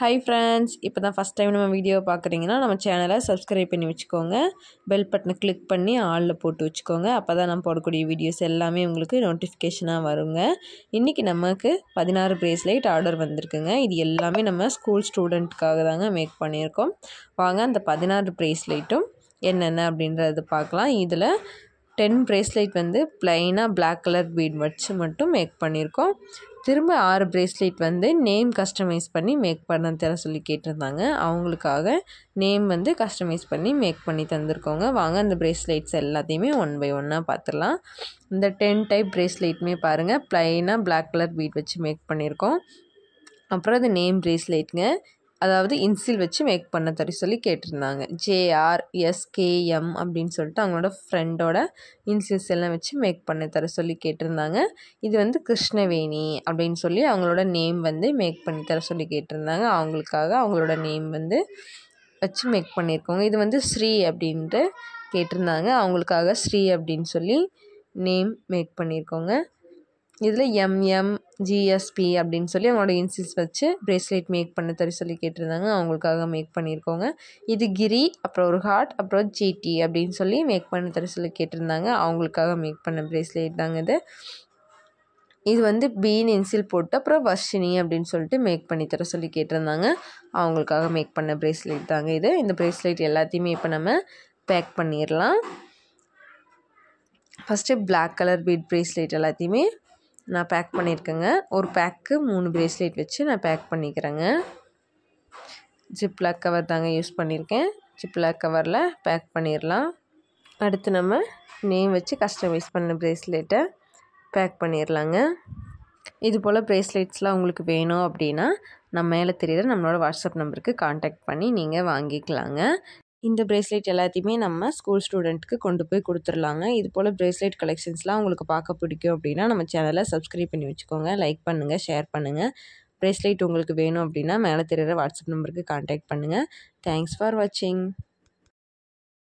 Hi friends, இப்போ தான் first time நம்ம வீடியோ பார்க்குறீங்கன்னா நம்ம சேனலை சப்ஸ்கிரைப் பண்ணி வச்சுக்கோங்க. பெல் பட்டனை கிளிக் பண்ணி ஆலில் போட்டு வச்சுக்கோங்க. அப்போ தான் நம்ம போடக்கூடிய வீடியோஸ் எல்லாமே உங்களுக்கு நோட்டிஃபிகேஷனாக வருங்க. இன்றைக்கி நமக்கு 16 பிரேஸ்லைட் ஆர்டர் வந்திருக்குங்க. இது எல்லாமே நம்ம ஸ்கூல் ஸ்டூடெண்ட்டுக்காக தாங்க மேக் பண்ணியிருக்கோம். வாங்க அந்த 16 பிரேஸ்லைட்டும் என்னென்ன அப்படின்றத பார்க்கலாம். இதில் 10 பிரேஸ்லைட் வந்து ப்ளைனாக பிளாக் கலர் பீட் வச்சு மட்டும் மேக் பண்ணியிருக்கோம். திரும்ப 6 பிரேஸ்லைட் வந்து நேம் கஸ்டமைஸ் பண்ணி மேக் பண்ண தர சொல்லி கேட்டிருந்தாங்க. அவங்களுக்காக நேம் வந்து கஸ்டமைஸ் பண்ணி மேக் பண்ணி தந்திருக்கோங்க. வாங்க அந்த பிரேஸ்லைட்ஸ் எல்லாத்தையுமே ஒன் பை ஒன்னாக பார்த்துடலாம். இந்த 10 டைப் பிரேஸ்லைட்டுமே பாருங்கள், ப்ளைனாக பிளாக் கலர் பீட் வச்சு மேக் பண்ணியிருக்கோம். அப்புறம் அது நேம் பிரேஸ்லைட்டுங்க, அதாவது இன்சில் வச்சு மேக் பண்ண தர சொல்லி கேட்டிருந்தாங்க. JRSKM அப்படின்னு சொல்லிட்டு அவங்களோட ஃப்ரெண்டோட இன்சில்ஸ் எல்லாம் வச்சு மேக் பண்ண தர சொல்லி கேட்டிருந்தாங்க. இது வந்து கிருஷ்ணவேணி அப்படின்னு சொல்லி அவங்களோட நேம் வந்து மேக் பண்ணி தர சொல்லி கேட்டிருந்தாங்க. அவங்களுக்காக அவங்களோட நேம் வந்து வச்சு மேக் பண்ணியிருக்கோங்க. இது வந்து ஸ்ரீ அப்படின்ட்டு கேட்டிருந்தாங்க. அவங்களுக்காக ஸ்ரீ அப்படின்னு சொல்லி நேம் மேக் பண்ணியிருக்கோங்க. இதில் MMGSP அப்படின்னு சொல்லி அவங்களோட இன்சில்ஸ் வச்சு பிரேஸ்லெட் மேக் பண்ண தர சொல்லி கேட்டிருந்தாங்க. அவங்களுக்காக மேக் பண்ணியிருக்கோங்க. இது கிரி, அப்புறம் ஒரு ஹார்ட், அப்புறம் GT அப்படின்னு சொல்லி மேக் பண்ண தர சொல்லி கேட்டிருந்தாங்க. அவங்களுக்காக மேக் பண்ண பிரேஸ்லெட் தாங்க இது. இது வந்து பீன் இன்சில் போட்டு அப்புறம் வர்ஷினி அப்படின்னு சொல்லிட்டு மேக் பண்ணி தர சொல்லி கேட்டிருந்தாங்க. அவங்களுக்காக மேக் பண்ண பிரேஸ்லெட் தாங்க இது. இந்த பிரேஸ்லெட் எல்லாத்தையுமே இப்போ நம்ம பேக் பண்ணிடலாம். First black colour bead bracelet எல்லாத்தையுமே நான் பேக் பண்ணியிருக்கேங்க. ஒரு பேக்கு 3 பிரேஸ்லெட் வச்சு நான் பேக் பண்ணிக்கிறேங்க. ஜிப்லாக் கவர் தாங்க யூஸ் பண்ணியிருக்கேன். ஜிப்லாக் கவரில் பேக் பண்ணிடலாம். அடுத்து நம்ம நேம் வச்சு கஸ்டமைஸ் பண்ண பிரேஸ்லெட்டை பேக் பண்ணிடலாங்க. இது போல் பிரேஸ்லெட்ஸ்லாம் உங்களுக்கு வேணும் அப்படின்னா நம்ம மேலே தெரியுற நம்மளோட வாட்ஸ்அப் நம்பருக்கு காண்டாக்ட் பண்ணி நீங்கள் வாங்கிக்கலாங்க. இந்த பிரேஸ்லெட் எல்லாத்தையுமே நம்ம ஸ்கூல் ஸ்டூடெண்ட்டுக்கு கொண்டு போய் கொடுத்துர்லாங்க. இது போல் பிரேஸ்லெட் கலெக்ஷன்ஸ்லாம் உங்களுக்கு பார்க்க பிடிக்கும் அப்படின்னா நம்ம சேனலை சப்ஸ்கிரைப் பண்ணி வச்சுக்கோங்க. லைக் பண்ணுங்கள், ஷேர் பண்ணுங்கள். பிரேஸ்லெட் உங்களுக்கு வேணும் அப்படின்னா மேலே தெரியுற வாட்ஸ்அப் நம்பருக்கு காண்டாக்ட் பண்ணுங்கள். தேங்க்ஸ் ஃபார் வாட்சிங்.